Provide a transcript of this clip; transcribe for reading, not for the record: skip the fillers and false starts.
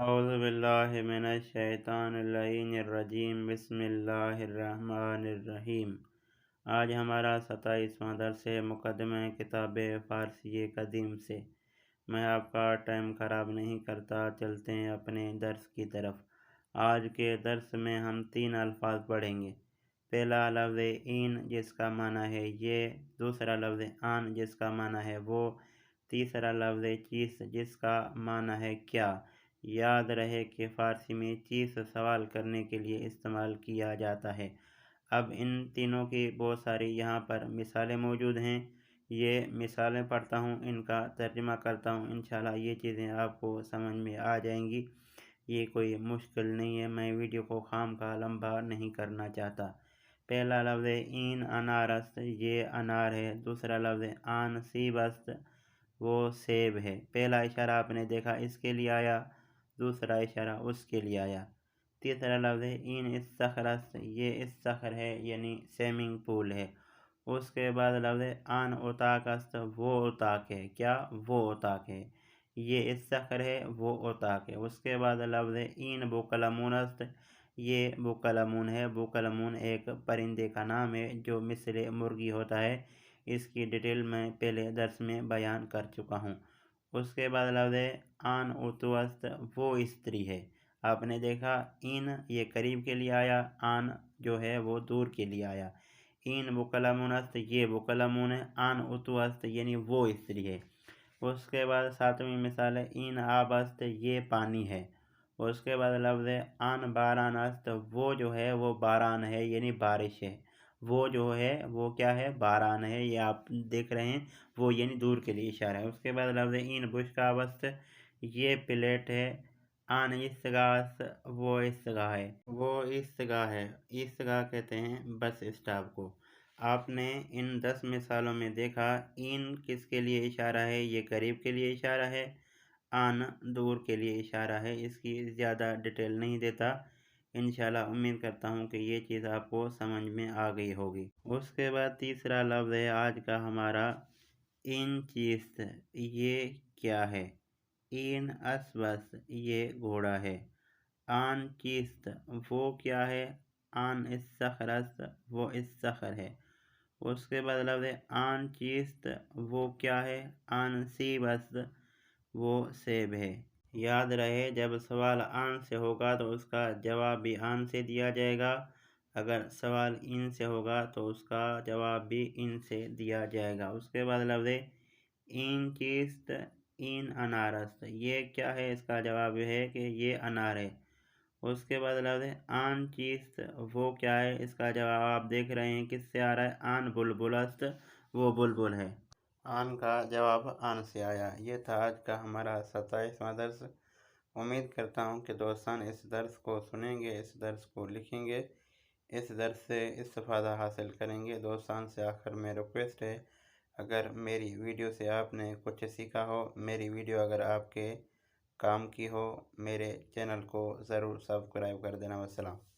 اعوذ باللہ من الشیطان اللعین الرجیم بسم اللہ الرحمن الرحیم۔ آج ہمارا 27واں درس ہے مقدمہ کتاب فارسی قدیم سے۔ میں آپ کا ٹائم خراب نہیں کرتا، چلتے ہیں اپنے درس کی طرف۔ آج کے درس میں ہم 3 الفاظ پڑھیں گے۔ پہلا لفظ این جس کا معنی ہے یہ، دوسرا لفظ آن جس کا معنی ہے وہ، تیسرا لفظ چیز جس کا معنی ہے کیا۔ یاد رہے کہ فارسی میں چیز سوال کرنے کے لیے استعمال کیا جاتا ہے۔ اب ان تینوں کی بہت ساری یہاں پر مثالیں موجود ہیں۔ یہ مثالیں پڑھتا ہوں، ان کا ترجمہ کرتا ہوں، انشاءاللہ یہ چیزیں آپ کو سمجھ میں آ جائیں گی۔ یہ کوئی مشکل نہیں ہے، میں ویڈیو کو خام کا لمبا نہیں کرنا چاہتا۔ پہلا لفظ این انار است، یہ انار ہے۔ دوسرا لفظ آن سیب است، وہ سیب ہے۔ پہلا اشارہ آپ نے دیکھا اس کے لیے آیا، دوسرا اشارہ اس کے لیے آیا۔ تیسرا لفظ این الصخر است، یہ الصخر ہے یعنی سوئمنگ پول ہے۔ اس کے بعد لفظ آن اتاق است، وہ اتاق ہے۔ کیا؟ وہ اتاق ہے۔ یہ الصخر ہے، وہ اتاق ہے۔ اس کے بعد لفظ این بوقلمون است، یہ بوقلمون ہے۔ بوقلمون ایک پرندے کا نام ہے جو مثل مرغی ہوتا ہے۔ اس کی ڈیٹیل میں پہلے درس میں بیان کر چکا ہوں۔ اس کے بعد لفظ آن اتو است، وہ استری ہے۔ آپ نے دیکھا این یہ قریب کے لیے آیا، آن جو ہے وہ دور کے لیے آیا۔ این بوقلمون است، یہ بوقلمون ہے۔ آن اتو است یعنی وہ استری ہے۔ اس کے بعد 7ویں مثال ہے این آب است، یہ پانی ہے۔ اس کے بعد لفظ آن باران است، وہ جو ہے وہ باران ہے یعنی بارش ہے۔ وہ جو ہے وہ کیا ہے؟ باران ہے۔ یہ آپ دیکھ رہے ہیں، وہ یعنی دور کے لیے اشارہ ہے۔ اس کے بعد لفظ این بشکاب است، یہ پلیٹ ہے۔ آن ایستگاہ است، وہ ایستگاہ ہے۔ وہ ایستگاہ ہے۔ ایستگاہ کہتے ہیں بس اسٹاپ کو۔ آپ نے ان 10 مثالوں میں دیکھا این کس کے لیے اشارہ ہے؟ یہ قریب کے لیے اشارہ ہے۔ آن دور کے لیے اشارہ ہے۔ اس کی زیادہ ڈیٹیل نہیں دیتا۔ انشاءاللہ امید کرتا ہوں کہ یہ چیز آپ کو سمجھ میں آ گئی ہوگی۔ اس کے بعد تیسرا لفظ ہے آج کا ہمارا این چیست، یہ کیا ہے؟ این اسب است، یہ گھوڑا ہے۔ آن چیست، وہ کیا ہے؟ آن الصخر است، وہ الصخر ہے۔ اس کے بعد لفظ آن چیست، وہ کیا ہے؟ آن سیب است، وہ سیب ہے۔ یاد رہے جب سوال آن سے ہوگا تو اس کا جواب بھی آن سے دیا جائے گا، اگر سوال ان سے ہوگا تو اس کا جواب بھی ان سے دیا جائے گا۔ اس کے بعد لفظ این چیست، این انار است، یہ کیا ہے؟ اس کا جواب ہے کہ یہ انار ہے۔ اس کے بعد لفظ آن چیست، وہ کیا ہے؟ اس کا جواب آپ دیکھ رہے ہیں کس سے آ رہا ہے؟ آن بلبل است، وہ بلبل ہے۔ آن کا جواب آن سے آیا۔ یہ تھا آج کا ہمارا 27واں درس۔ امید کرتا ہوں کہ دوستان اس درس کو سنیں گے، اس درس کو لکھیں گے، اس درس سے استفادہ حاصل کریں گے۔ دوستان سے آخر میں ریکویسٹ ہے، اگر میری ویڈیو سے آپ نے کچھ سیکھا ہو، میری ویڈیو اگر آپ کے کام کی ہو، میرے چینل کو ضرور سبسکرائب کر دینا۔ والسلام۔